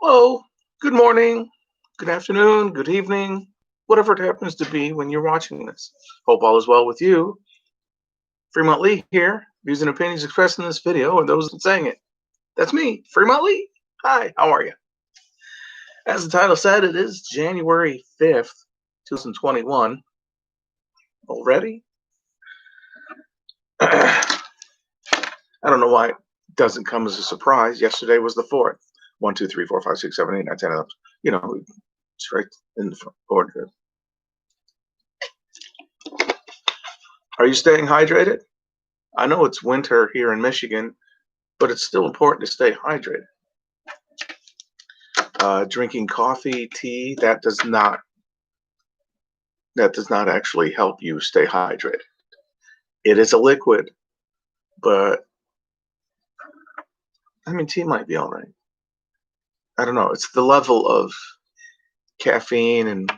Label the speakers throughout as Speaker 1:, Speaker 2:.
Speaker 1: Hello, good morning, good afternoon, good evening, whatever it happens to be when you're watching this. Hope all is well with you. Fremont Lee here. Views and opinions expressed in this video and those saying it. That's me, Fremont Lee. Hi, how are you? As the title said, it is January 5th, 2021. Already? I don't know why it doesn't come as a surprise. Yesterday was the 4th. 1, 2, 3, 4, 5, 6, 7, 8, 9, 10, 11. You know, it's right in the front order. Are you staying hydrated? I know it's winter here in Michigan, but it's still important to stay hydrated. Drinking coffee, tea, that does not actually help you stay hydrated. It is a liquid, but I mean, tea might be all right. I don't know. It's the level of caffeine and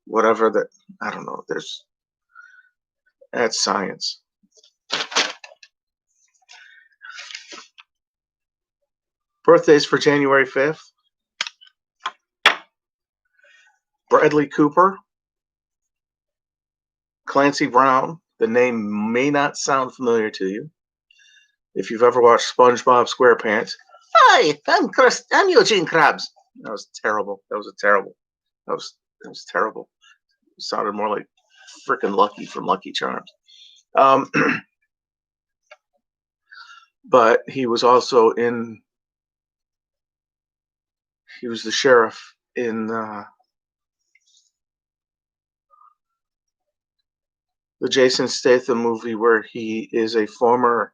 Speaker 1: whatever that, I don't know. That's science. Birthdays for January 5th. Bradley Cooper, Clancy Brown. The name may not sound familiar to you. If you've ever watched SpongeBob SquarePants, hi, I'm Eugene Krabs. That was terrible. That was terrible. That was terrible. It sounded more like frickin' Lucky from Lucky Charms. But he was also he was the sheriff in the Jason Statham movie where he is a former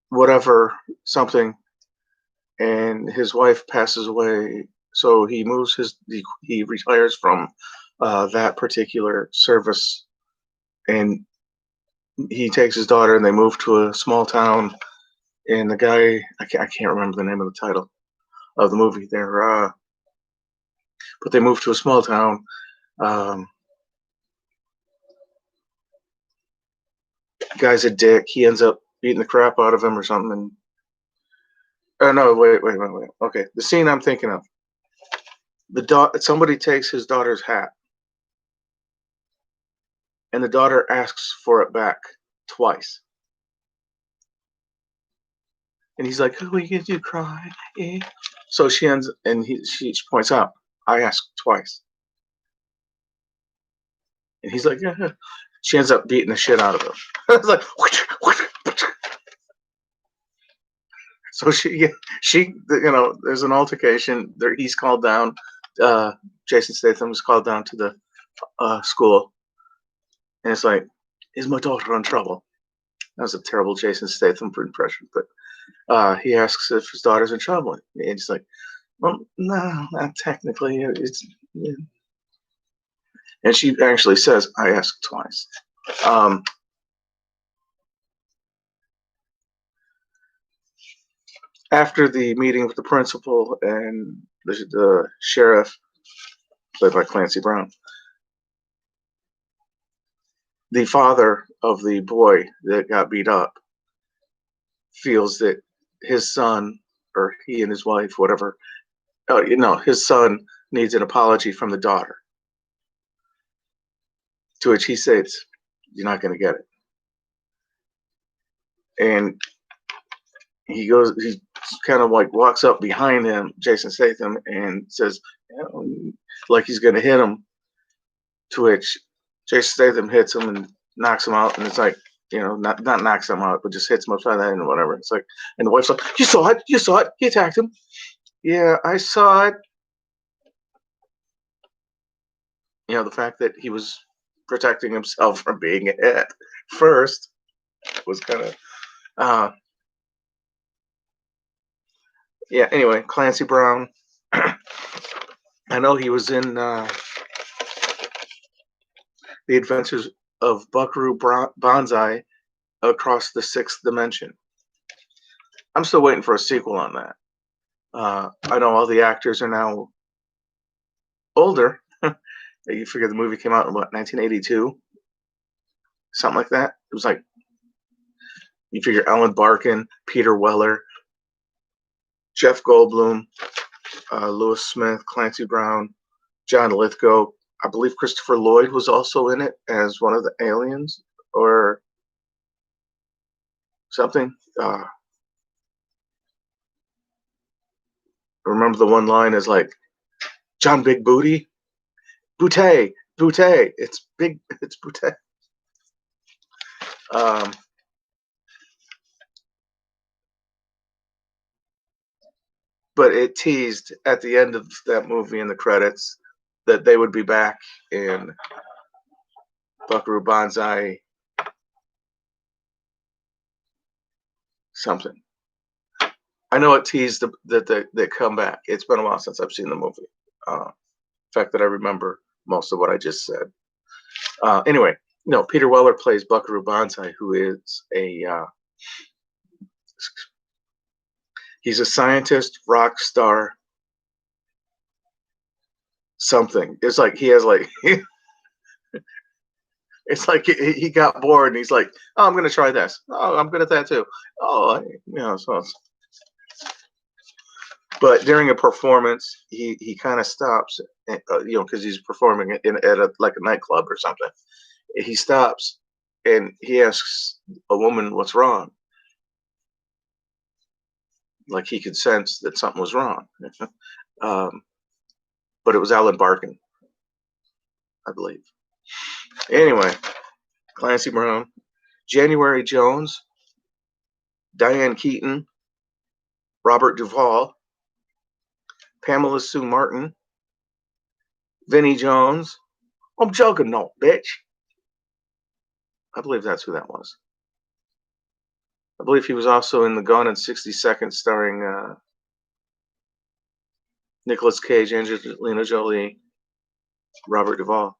Speaker 1: whatever something, and his wife passes away, so he retires from that particular service, and he takes his daughter and they move to a small town, and the guy, I can't remember the name of the title of the movie there, but they move to a small town. Guy's a dick. He ends up beating the crap out of him or something. And oh no, wait. Okay, the scene I'm thinking of. Somebody takes his daughter's hat, and the daughter asks for it back twice. And he's like, "Oh, you cry?" Eh? So she points out, "I asked twice." And he's like, "Yeah." She ends up beating the shit out of him. It's like, so there's an altercation. He's called down. Jason Statham was called down to the school, and it's like, "Is my daughter in trouble?" That was a terrible Jason Statham impression, but he asks if his daughter's in trouble, and he's like, "Well, no, not technically. It's." Yeah. And she actually says, "I asked twice." After the meeting with the principal and the sheriff, played by Clancy Brown, the father of the boy that got beat up feels that his son, or he and his wife, whatever, his son needs an apology from the daughter. To which he says, "You're not going to get it." And he kind of like walks up behind him, Jason Statham, and says, like he's going to hit him. To which Jason Statham hits him and knocks him out, and it's like, not knocks him out, but just hits him upside the head and whatever. It's like, and the wife's like, you saw it, he attacked him. Yeah, I saw it. The fact that he was protecting himself from being hit first was kind of, yeah. Anyway, Clancy Brown. I know he was in The Adventures of Buckaroo Banzai Across the Sixth Dimension. I'm still waiting for a sequel on that. I know all the actors are now older. You figure the movie came out in 1982? Something like that. It was like You figure Alan Barkin, Peter Weller, Jeff Goldblum, Lewis Smith, Clancy Brown, John Lithgow. I believe Christopher Lloyd was also in it as one of the aliens or something. Remember the one line is like, John Big Booty? Booty, Booty. It's big, it's Booty. Um, but it teased at the end of that movie in the credits that they would be back in Buckaroo Banzai something. I know it teased that they come back. It's been a while since I've seen the movie. The fact that I remember most of what I just said. Anyway, no, Peter Weller plays Buckaroo Banzai, who is he's a scientist, rock star, something. It's like he has like it's like he got bored and he's like, oh, I'm gonna try this. Oh, I'm good at that too. Oh, so. But during a performance, he kind of stops, because he's performing at like a nightclub or something. He stops and he asks a woman what's wrong. Like he could sense that something was wrong. But it was Alan Barkin, I believe. Anyway, Clancy Brown, January Jones, Diane Keaton, Robert Duvall, Pamela Sue Martin, Vinnie Jones. I'm joking, no, bitch. I believe that's who that was. I believe he was also in The Gone in 60 Seconds, starring Nicolas Cage, Angelina Jolie, Robert Duvall.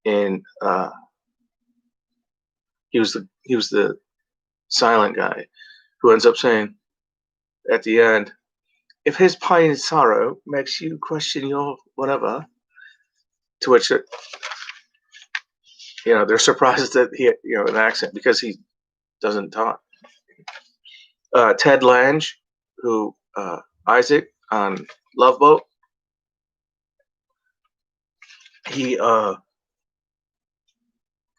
Speaker 1: And he was the silent guy who ends up saying at the end, if his pain and sorrow makes you question your whatever, to which they're surprised that he an accent because he doesn't talk. Ted Lange, who Isaac on Love Boat, he I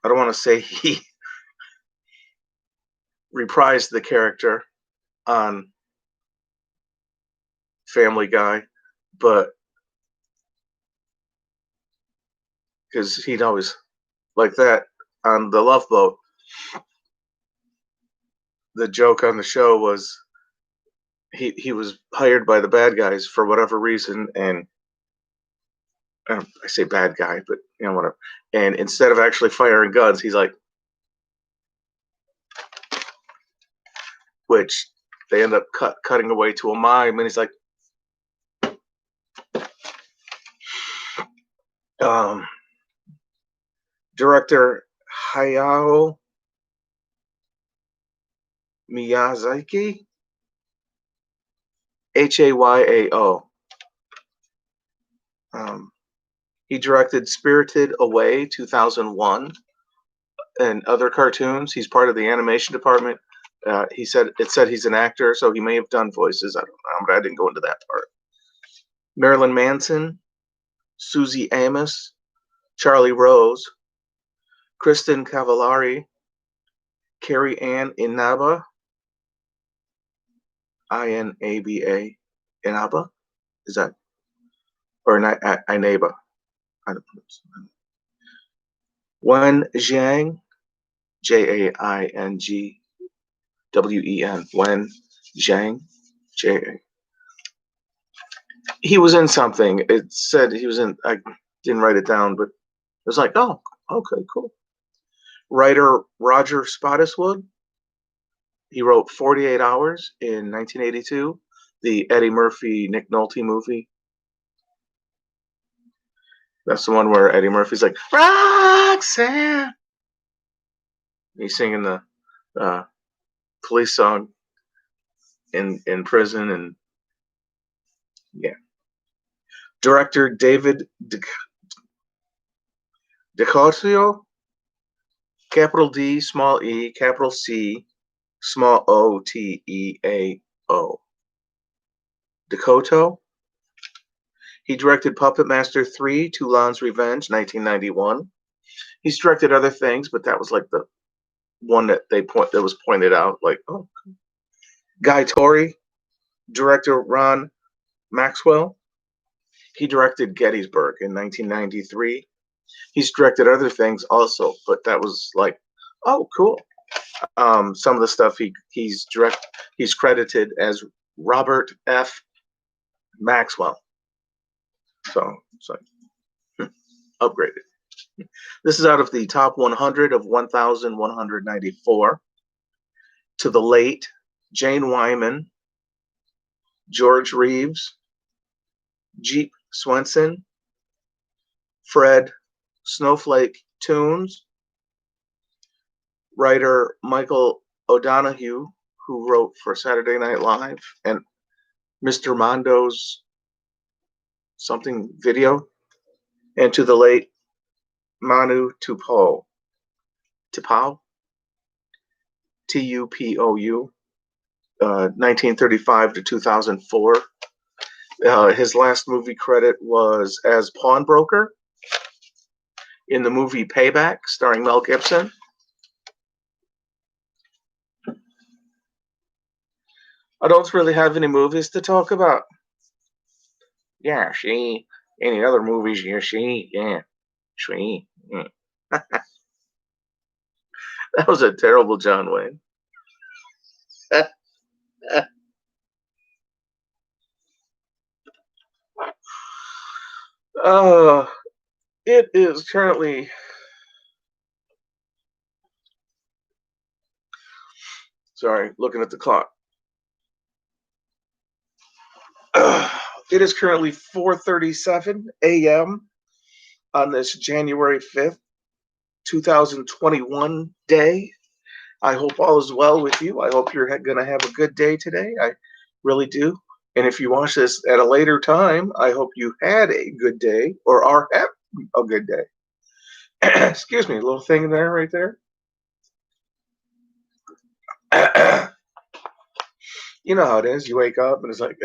Speaker 1: don't want to say he reprised the character on Family Guy, but because he'd always like that on the Love Boat. The joke on the show was he was hired by the bad guys for whatever reason, and I say bad guy, but whatever. And instead of actually firing guns, he's like, which they end up cutting away to a mime, and he's like, director Hayao Miyazaki, Hayao. He directed Spirited Away 2001 and other cartoons. He's part of the animation department. It said he's an actor, so he may have done voices. I don't know, but I didn't go into that part. Marilyn Manson, Susie Amos, Charlie Rose, Kristen Cavallari, Carrie Ann Inaba, Inaba, Inaba, is that, or Inaba? I don't know. Wen Jiang, Jaingwen, Wen Jiang, J. He was in something. It said he was in. I didn't write it down, but it was like, oh, okay, cool. Writer Roger Spottiswoode. He wrote 48 Hours in 1982, the Eddie Murphy, Nick Nolte movie. That's the one where Eddie Murphy's like, Roxanne. He's singing the police song in prison, and yeah. Director David DiCocio. capital D, small e, capital C, small O, T, E, A, O. Dakota. He directed Puppet Master 3, Toulon's Revenge, 1991. He's directed other things, but that was like the one that that was pointed out. Like, oh, Guy Torrey, director Ron Maxwell. He directed Gettysburg in 1993. He's directed other things also, but that was like, oh, cool. Some of the stuff he's credited as Robert F. Maxwell. So it's like upgraded. This is out of the top 100 of 1,194. To the late Jane Wyman, George Reeves, Jeep Swenson, Fred Snowflake Toons, writer Michael O'Donoghue, who wrote for Saturday Night Live, and Mr. Mondo's something video, and to the late Manu Tupou, Tupou, 1935 to 2004. His last movie credit was as pawnbroker in the movie Payback, starring Mel Gibson. I don't really have any movies to talk about. Yeah, she. Any other movies you see? Yeah, she. Yeah. That was a terrible John Wayne. uh, it is currently. Sorry, looking at the clock. It is currently 4:37 a.m. on this January 5th, 2021 day. I hope all is well with you. I hope you're going to have a good day today. I really do. And if you watch this at a later time, I hope you had a good day or are having a good day. Excuse me, a little thing there, right there. You know how it is. You wake up and it's like,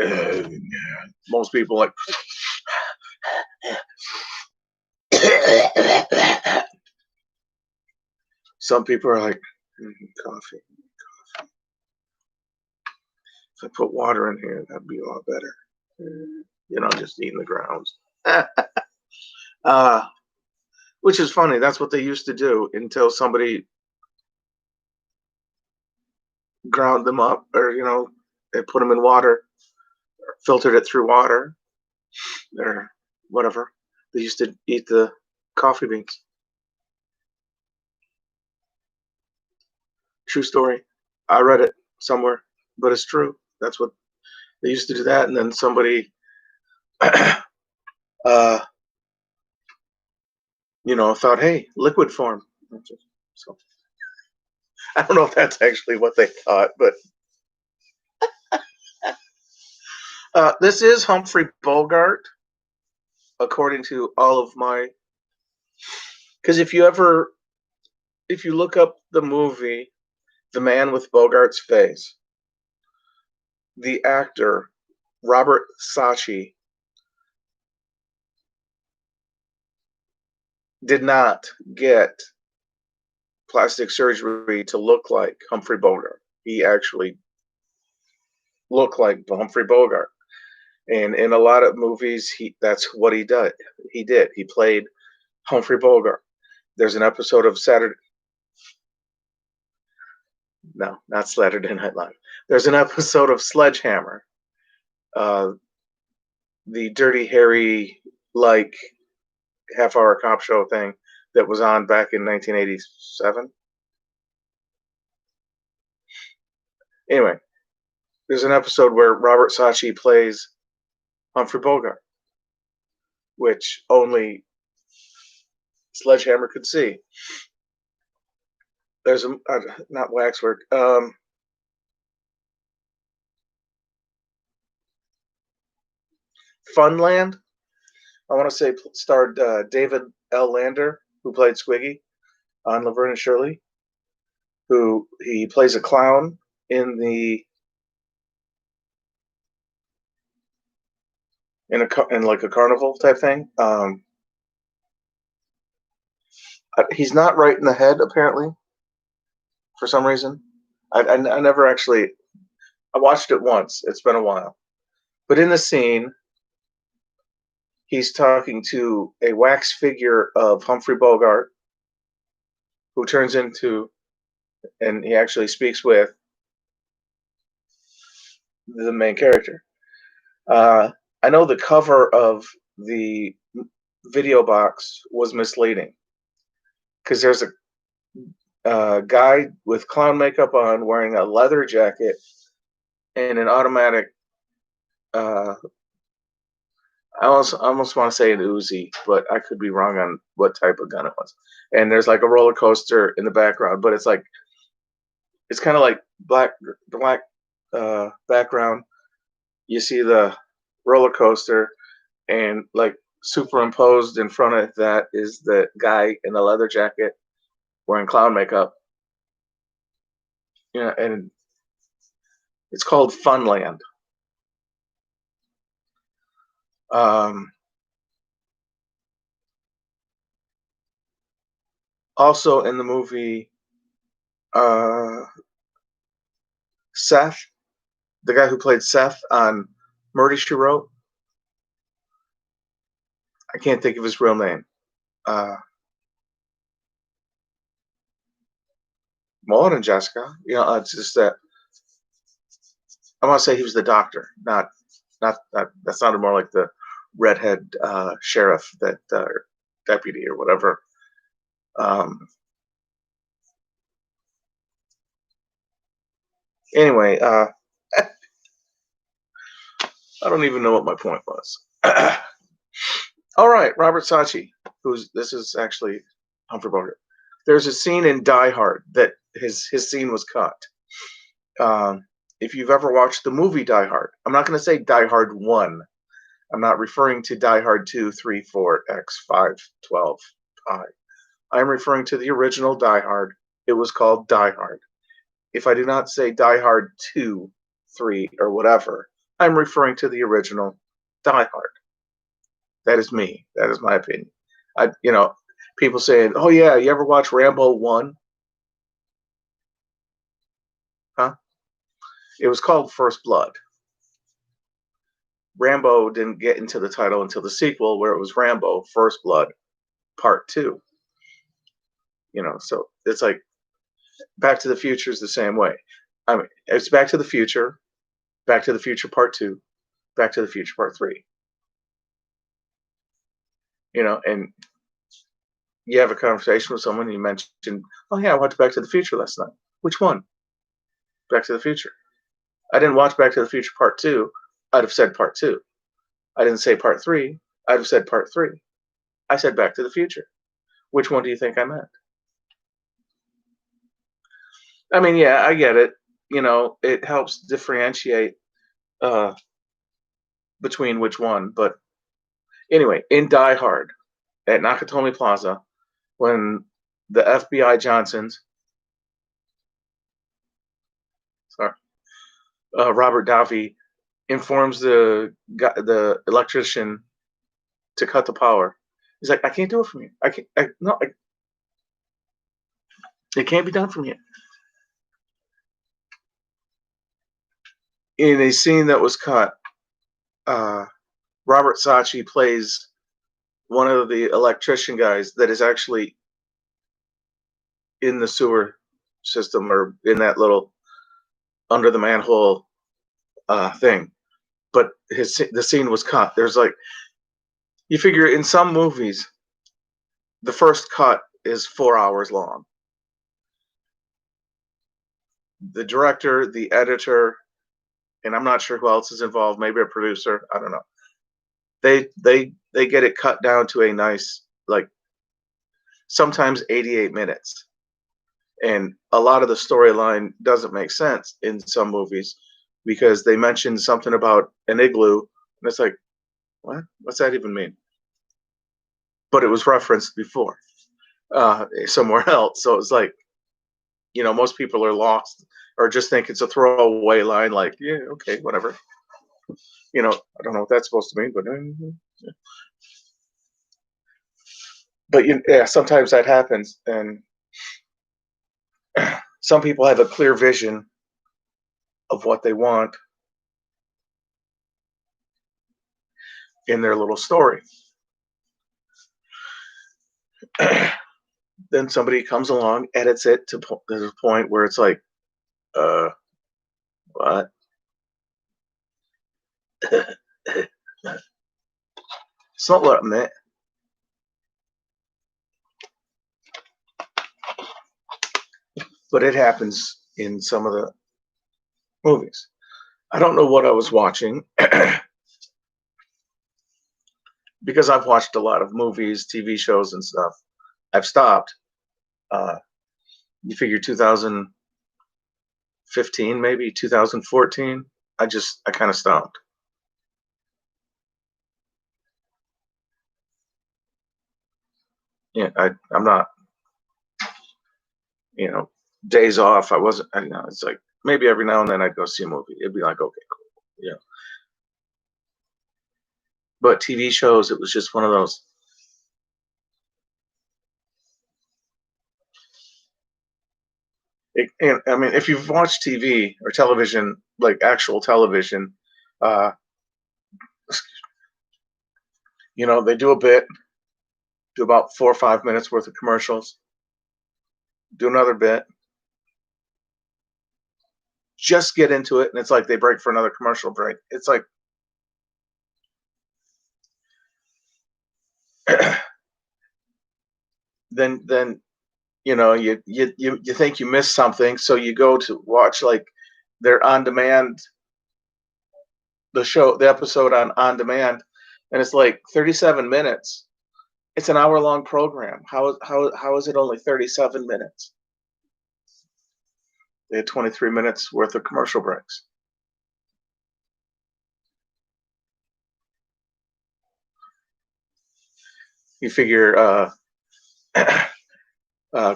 Speaker 1: most people like, some people are like, coffee. If I put water in here, that'd be a lot better. You know, just eating the grounds. Which is funny. That's what they used to do until somebody ground them up, or they put them in water, or filtered it through water, or whatever. They used to eat the coffee beans. True story. I read it somewhere, but it's true. That's what they used to do that, and then somebody, uh, thought, hey, liquid form. So I don't know if that's actually what they thought, but this is Humphrey Bogart, according to all of my. Because if you look up the movie The Man with Bogart's Face, the actor Robert Saatchi did not get plastic surgery to look like Humphrey Bogart. He actually looked like Humphrey Bogart. And in a lot of movies, that's what he did. He played Humphrey Bogart. There's an episode of No, not Saturday Night Live. There's an episode of Sledgehammer, the Dirty Harry like half-hour cop show thing that was on back in 1987. Anyway, there's an episode where Robert Saatchi plays Humphrey Bogart, which only Sledgehammer could see. There's not Waxwork. Funland. I want to say starred David L. Lander, who played Squiggy. on Laverne and Shirley, who he plays a clown in the in like a carnival type thing. He's not right in the head apparently for some reason. I never actually. I watched it once. It's been a while, but in the scene, he's talking to a wax figure of Humphrey Bogart, who turns into, and he actually speaks with the main character. Uh, I know the cover of the video box was misleading because there's a guy with clown makeup on wearing a leather jacket and an automatic. Uh, I almost want to say an Uzi, but I could be wrong on what type of gun it was. And there's like a roller coaster in the background, but it's kind of like black background. You see the roller coaster, and like superimposed in front of that is the guy in the leather jacket wearing clown makeup. And it's called Funland. Um, Also in the movie, uh, Seth, the guy who played Seth on Murder She Wrote, I can't think of his real name. Uh, More than Jessica, it's just that I want to say he was the doctor, not that. That sounded more like the redhead sheriff, that deputy or whatever. Um, anyway, I don't even know what my point was. All right, Robert Saatchi, this is actually Humphrey Bogart. There's a scene in Die Hard that his scene was cut. If you've ever watched the movie Die Hard, I'm not going to say Die Hard 1. I'm not referring to Die Hard 2, 3, 4, X, 5, 12, I. I'm referring to the original Die Hard. It was called Die Hard. If I do not say Die Hard 2, 3, or whatever, I'm referring to the original Die Hard. That is me. That is my opinion. People saying, "Oh yeah, you ever watch Rambo 1?" Huh? It was called First Blood. Rambo didn't get into the title until the sequel, where it was Rambo First Blood Part 2. So it's like Back to the Future is the same way. I mean, it's Back to the Future Part 2, Back to the Future Part 3. And you have a conversation with someone, you mention, "Oh yeah, I watched Back to the Future last night." Which one? Back to the Future. I didn't watch Back to the Future Part 2. I'd have said Part 2. I didn't say Part 3. I'd have said Part 3. I said Back to the Future. Which one do you think I meant? I mean, yeah, I get it. It helps differentiate uh, between which one. But anyway, in Die Hard at Nakatomi Plaza, when the FBI Johnsons, sorry, Robert Davi informs the electrician to cut the power. He's like, "I can't do it from here. I can't. No, it can't be done from here." In a scene that was cut, uh, Robert Saatchi plays one of the electrician guys that is actually in the sewer system, or in that little under the manhole thing. But the scene was cut. There's like, you figure in some movies, the first cut is 4 hours long. The director, the editor, and I'm not sure who else is involved. Maybe a producer. I don't know. They get it cut down to a nice, like, sometimes 88 minutes. And a lot of the storyline doesn't make sense in some movies because they mention something about an igloo, and it's like, what? What's that even mean? But it was referenced before. somewhere else. So it's like, most people are lost or just think it's a throwaway line, like, yeah, okay, whatever. I don't know what that's supposed to mean, but yeah, sometimes that happens, and some people have a clear vision of what they want in their little story. Then somebody comes along, edits it to the point where it's like, uh, what? It's not what I meant. But it happens in some of the movies. I don't know what I was watching because I've watched a lot of movies, TV shows, and stuff. I've stopped. Uh, you figure 2015, maybe 2014. I kind of stopped. Yeah, I'm not, you know, days off. I wasn't. I know it's like maybe every now and then I'd go see a movie. It'd be like, okay, cool. Yeah. But TV shows, it was just one of those. And I mean, if you've watched TV or television, like actual television, uh, they do a bit, do about 4 or 5 minutes worth of commercials, do another bit, just get into it, and it's like they break for another commercial break. It's like then you think you missed something, so you go to watch like their on demand, the episode on demand, and it's like 37 minutes. It's an hour long program. How is it only 37 minutes? They had 23 minutes worth of commercial breaks. You figure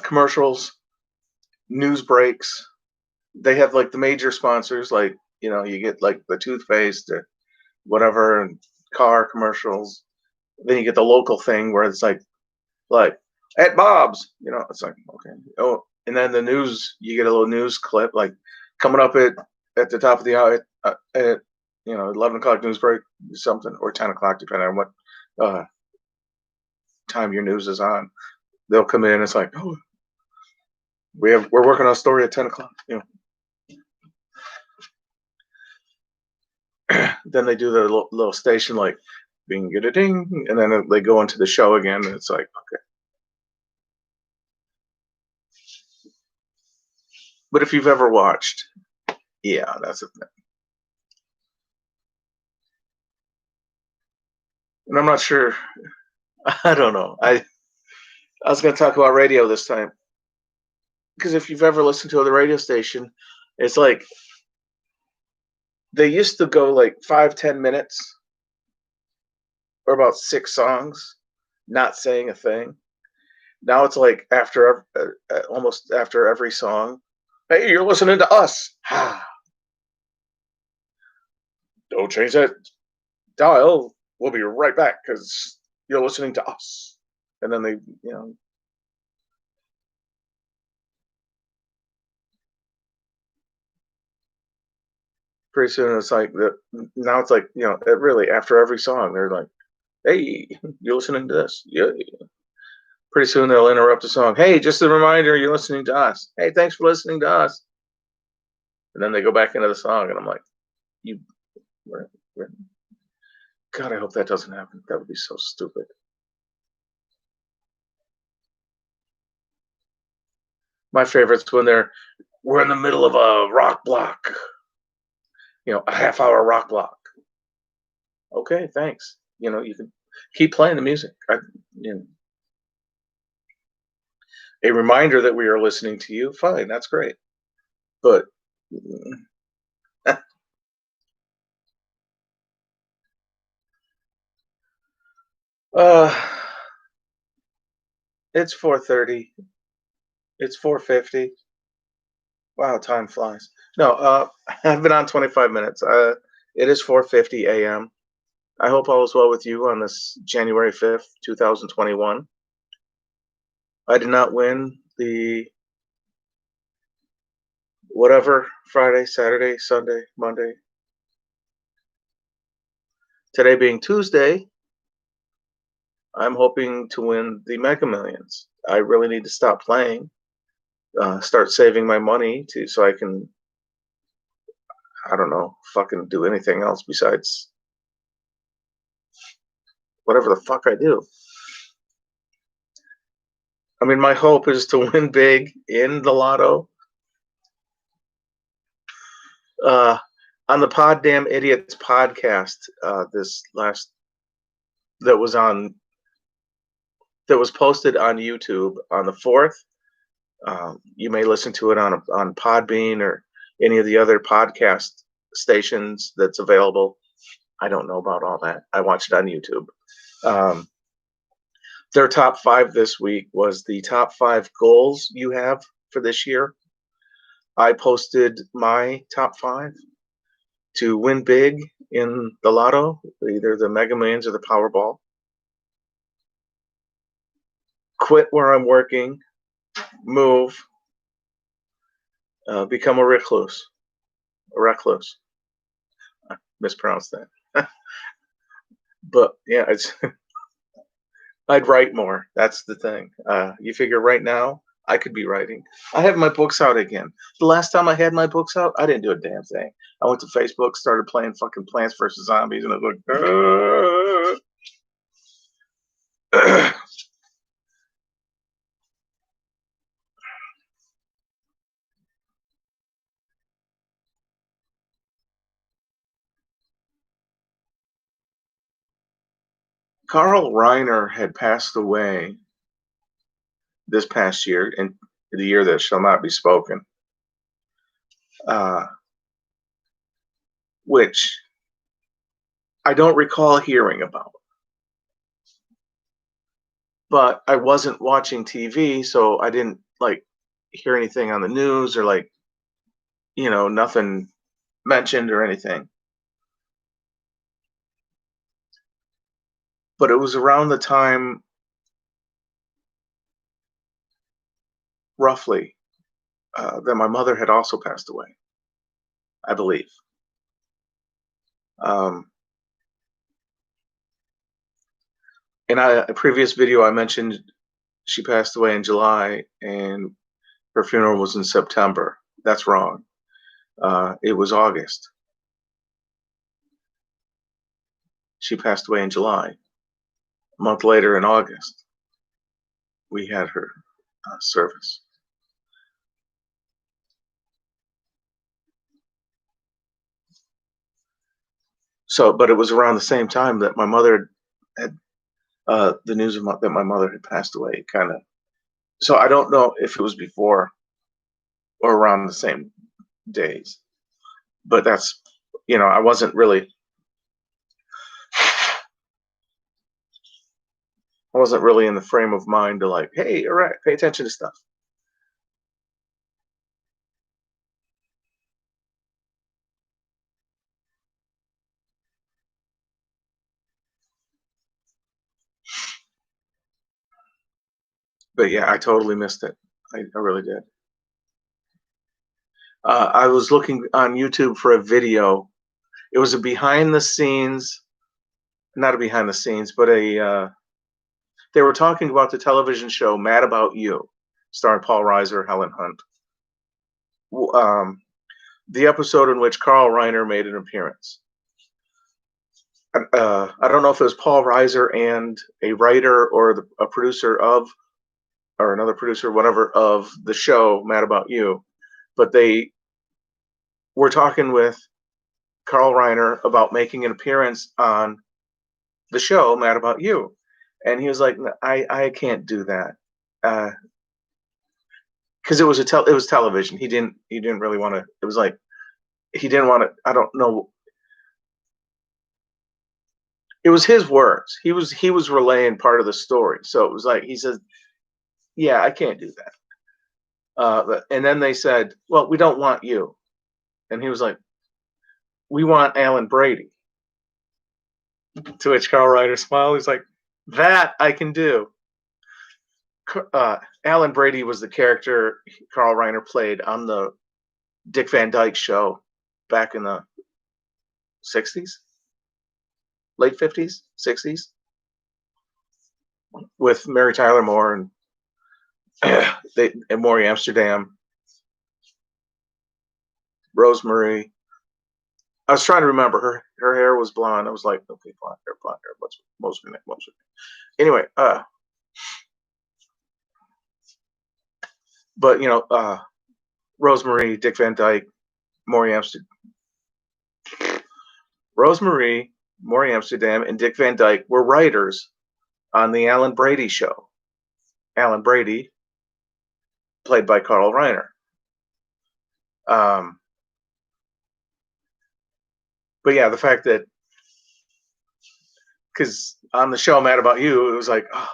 Speaker 1: commercials, news breaks. They have like the major sponsors, like you get like the toothpaste or whatever, and car commercials. Then you get the local thing where it's like at Bob's. It's like, okay. Oh, and then the news, you get a little news clip like coming up at the top of the hour at 11 o'clock news break, something, or 10 o'clock, depending on what uh, time your news is on. They'll come in. It's like, oh, we're working on a story at 10 o'clock. Then they do their little station like bing a ding, and then they go into the show again, and it's like, okay. But if you've ever watched, yeah, that's a thing. And I'm not sure. I don't know. I was going to talk about radio this time because if you've ever listened to the radio station, it's like they used to go like 5-10 minutes or about 6 songs, not saying a thing. Now it's like almost after every song, hey, you're listening to us. Don't change that dial. We'll be right back because you're listening to us. And then they, you know, pretty soon it's like now it's like it really after every song they're like, hey, you're listening to this. Yeah. Pretty soon they'll interrupt the song. Hey, just a reminder, you're listening to us. Hey, thanks for listening to us. And then they go back into the song, and I'm like, you, where- God, I hope that doesn't happen. That would be so stupid. My favorite's when we're in the middle of a rock block, a half hour rock block. Okay, thanks. You can keep playing the music. You know, a reminder that we are listening to you. Fine, that's great. But uh, It's 4:30. It's 4:50. Wow, time flies. No, I've been on 25 minutes. It is 4:50 a.m. I hope all is well with you on this January 5th, 2021. I did not win the whatever Friday, Saturday, Sunday, Monday. Today being Tuesday, I'm hoping to win the Mega Millions. I really need to stop playing, start saving my money to so I can, I don't know, fucking do anything else besides whatever the fuck I do. I mean, my hope is to win big in the lotto. Uh, on the Pod Damn Idiots podcast, this last that was on that was posted on YouTube on the 4th. You may listen to it on Podbean or any of the other podcast stations that's available. I don't know about all that. I watched it on YouTube. Um, their top 5 this week was the top 5 goals you have for this year. I posted my top 5 to win big in the lotto, either the Mega Millions or the Powerball. Quit where I'm working, move, become a recluse. A recluse. I mispronounced that. But yeah, it's I'd write more. That's the thing. You figure right now I could be writing. I have my books out again. The last time I had my books out, I didn't do a damn thing. I went to Facebook, started playing fucking Plants vs Zombies, and I was like, Carl Reiner had passed away this past year, in the year that shall not be spoken, uh, which I don't recall hearing about. But I wasn't watching TV, so I didn't like hear anything on the news or like, nothing mentioned or anything. But it was around the time, roughly, that my mother had also passed away, I believe. Um, in a previous video, I mentioned she passed away in July and her funeral was in September. That's wrong. It was August. She passed away in July. A month later, in August, we had her service. So, but it was around the same time that my mother had the news that my mother had passed away. Kind of. So I don't know if it was before or around the same days, but that's I wasn't really in the frame of mind to like, hey, all right, pay attention to stuff. But yeah, I totally missed it. I really did. I was looking on YouTube for a video. It was a behind the scenes, not a behind the scenes, but they were talking about the television show Mad About You, starring Paul Reiser, Helen Hunt. Um, the episode in which Carl Reiner made an appearance. I don't know if it was Paul Reiser and a writer or a producer or another producer, whatever, of the show Mad About You, but they were talking with Carl Reiner about making an appearance on the show Mad About You, and he was like, I can't do that. Because it was television. He didn't really want to. It was like he didn't want to. I don't know. It was his words. He was relaying part of the story. So it was like he says yeah, I can't do that. And then they said, well, we don't want you. And he was like, we want Alan Brady. To which Carl Reiner smiled. He's like, that I can do. Alan Brady was the character Carl Reiner played on the Dick Van Dyke show back in the 60s, late 50s, 60s, with Mary Tyler Moore and and Maury Amsterdam, Rosemary. I was trying to remember her hair was blonde. I was like, okay, blonde hair, blonde hair. What's most of it? Anyway, but Rosemary, Dick Van Dyke, Maury Amsterdam, Rosemary, Maury Amsterdam, and Dick Van Dyke were writers on the Alan Brady show. Alan Brady, played by Carl Reiner. But yeah, the fact that because on the show Mad About You, it was like, oh,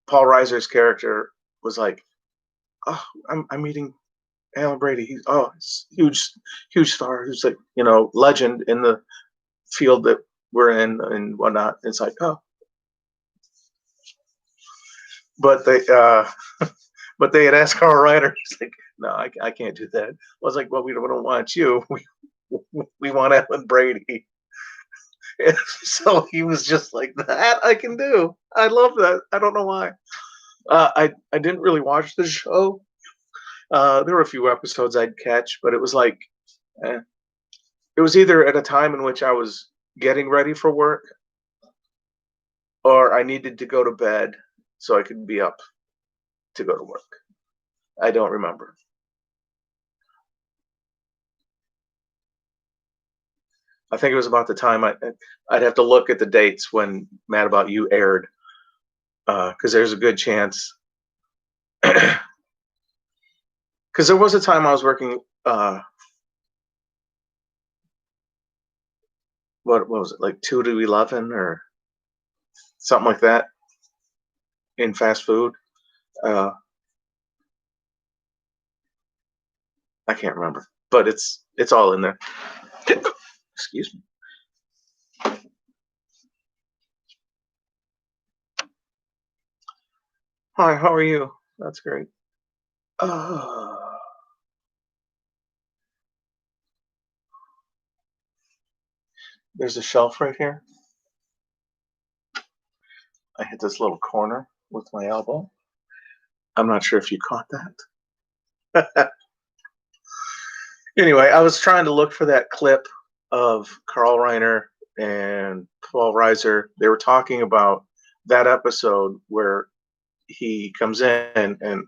Speaker 1: Paul Reiser's character was like, oh, I'm meeting Alan Brady. He's huge star. He's like, legend in the field that we're in and whatnot. It's like, oh, but they but they had asked Carl Reiner. He's like, no, I can't do that. I was like, well, we don't want you. We want Alan Brady. And so he was just like, that I can do. I love that. I don't know why. I didn't really watch the show. There were a few episodes I'd catch, but it was like, it was either at a time in which I was getting ready for work or I needed to go to bed so I could be up to go to work. I don't remember. I think it was about the time I'd have to look at the dates when Mad About You aired, because there's a good chance. Because there was a time I was working. What was it, like 2 to 11 or something like that in fast food? I can't remember, but it's all in there. Excuse me. Hi, how are you? That's great. Uh, there's a shelf right here. I hit this little corner with my elbow. I'm not sure if you caught that. Anyway, I was trying to look for that clip of Carl Reiner and Paul Reiser. They were talking about that episode where he comes in, and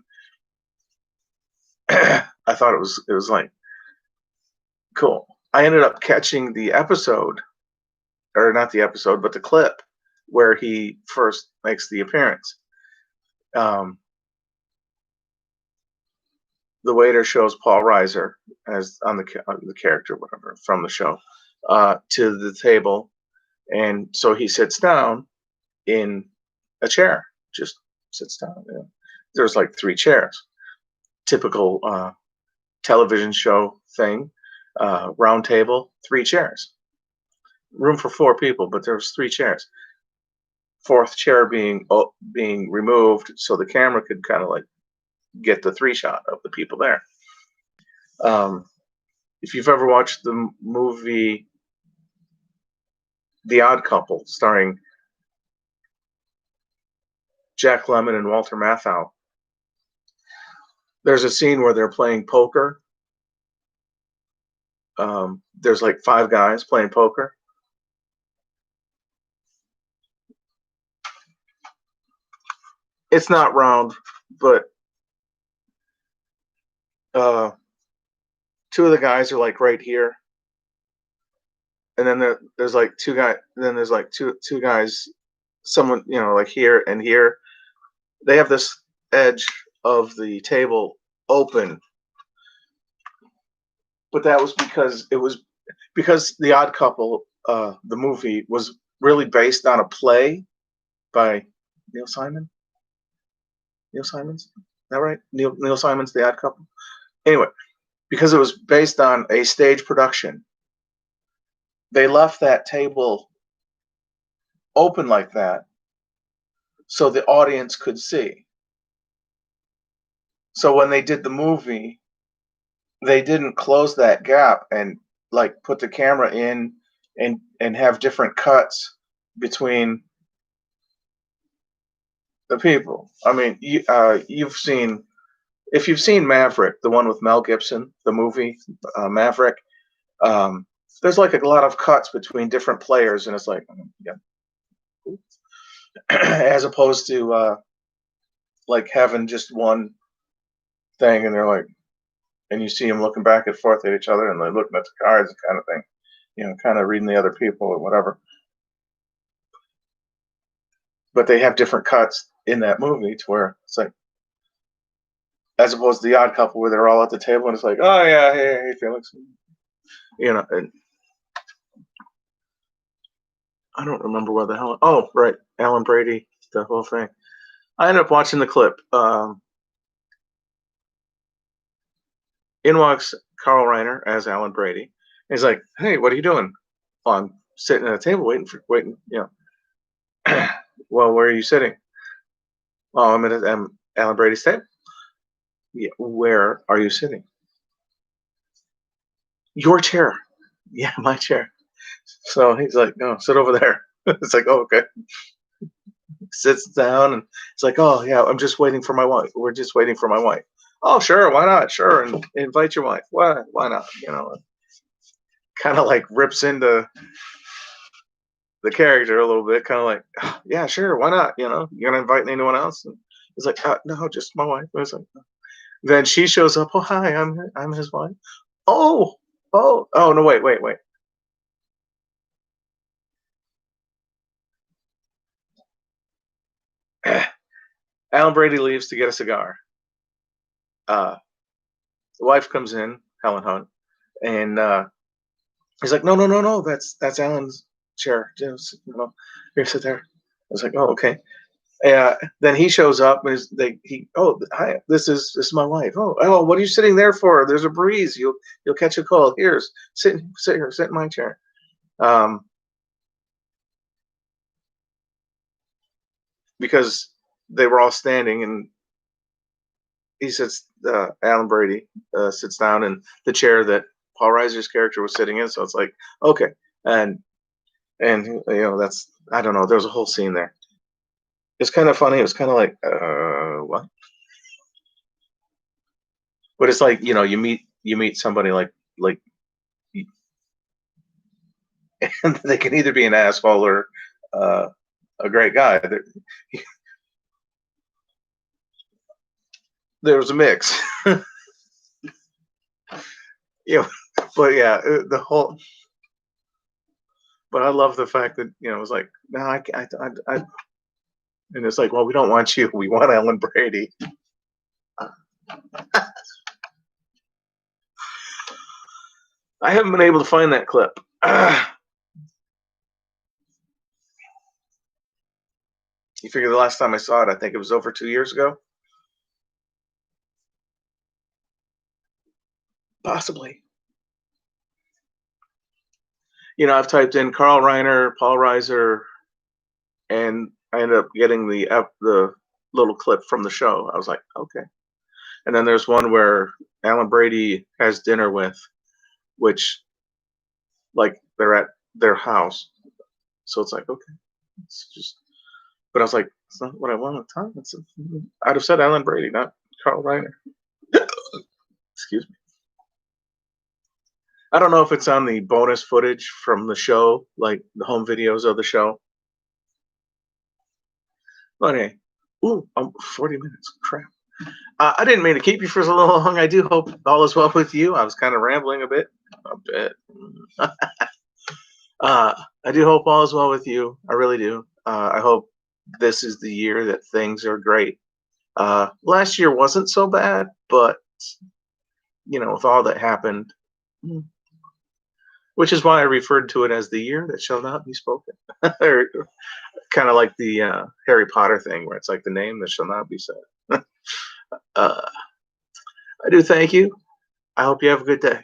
Speaker 1: I thought it was like cool. I ended up catching the episode, or not the episode, but the clip where he first makes the appearance. The waiter shows Paul Reiser as on the character, whatever, from the show, to the table, and so he sits down in a chair, just sits down. There's like 3 chairs, typical television show thing, round table, 3 chairs, room for 4 people, but there's 3 chairs. 4th chair being removed so the camera could kind of like get the 3 shot of the people there. If you've ever watched the movie The Odd Couple, starring Jack Lemmon and Walter Matthau, there's a scene where they're playing poker. There's like 5 guys playing poker. It's not round, but 2 of the guys are like right here, and then there's like 2 guys. Then there's like two guys, someone like here and here. They have this edge of the table open, but that was because The Odd Couple, the movie, was really based on a play by Neil Simon, Neil Simons. Is that right? Neil Simon's The Odd Couple. Anyway, because it was based on a stage production, they left that table open like that so the audience could see. So when they did the movie, they didn't close that gap and like put the camera in and have different cuts between the people. I mean, you've seen, if you've seen Maverick, the one with Mel Gibson, the movie Maverick. Um, there's like a lot of cuts between different players, and it's like, yeah, as opposed to like having just one thing, and they're like, and you see them looking back and forth at each other, and they're looking at the cards, kind of thing, kind of reading the other people or whatever. But they have different cuts in that movie to where it's like, as opposed to The Odd Couple, where they're all at the table, and it's like, oh yeah, hey Felix, and I don't remember what the hell. Oh, right, Alan Brady, the whole thing. I ended up watching the clip. In walks Carl Reiner as Alan Brady. He's like, "Hey, what are you doing?" Well, I'm sitting at a table waiting. Well, where are you sitting? Oh, I'm Alan Brady's table. Yeah, where are you sitting? Your chair. Yeah, my chair. So he's like, "No, sit over there." It's like, "Oh, okay." Sits down and it's like, "Oh yeah, I'm just waiting for my wife. We're just waiting for my wife." Oh sure, why not? Sure, and invite your wife. Why not? Kind of like rips into the character a little bit, kind of like, "Oh, yeah, sure, why not? You gonna invite anyone else?" And he's like, "No, just my wife." I was like, "No." Then she shows up. Oh hi, I'm his wife. Oh no, wait. Alan Brady leaves to get a cigar. Uh, the wife comes in, Helen Hunt, and he's like, no, that's Alan's chair. Just, here, sit there. I was like, oh, okay. Then he shows up and hi, this is my wife. Oh, what are you sitting there for? There's a breeze. You'll catch a cold. Here's sit here, sit in my chair. Because they were all standing, and he sits. Alan Brady sits down in the chair that Paul Reiser's character was sitting in. So it's like, okay, and that's, I don't know. There was a whole scene there. It's kind of funny. It was kind of like, what? But it's like, you meet somebody like and they can either be an asshole or a great guy. There was a mix. Yeah, but yeah, the whole. But I love the fact that it was like, no, I, and it's like, well, we don't want you. We want Alan Brady. I haven't been able to find that clip. You figure the last time I saw it, I think it was over 2 years ago. Possibly. I've typed in Carl Reiner, Paul Reiser, and I ended up getting the little clip from the show. I was like, okay. And then there's one where Alan Brady has dinner with, which, like, they're at their house. So it's like, okay, it's just. But I was like, it's not what I want at the time. I'd have said Alan Brady, not Carl Reiner. Excuse me. I don't know if it's on the bonus footage from the show, like the home videos of the show. But hey, I'm 40 minutes. Crap. I didn't mean to keep you for so long. I do hope all is well with you. I was kind of rambling a bit. A bit. I do hope all is well with you. I really do. I hope this is the year that things are great. Last year wasn't so bad, but with all that happened, which is why I referred to it as the year that shall not be spoken. kind of like the Harry Potter thing, where it's like the name that shall not be said. uh, I do thank you. I hope you have a good day.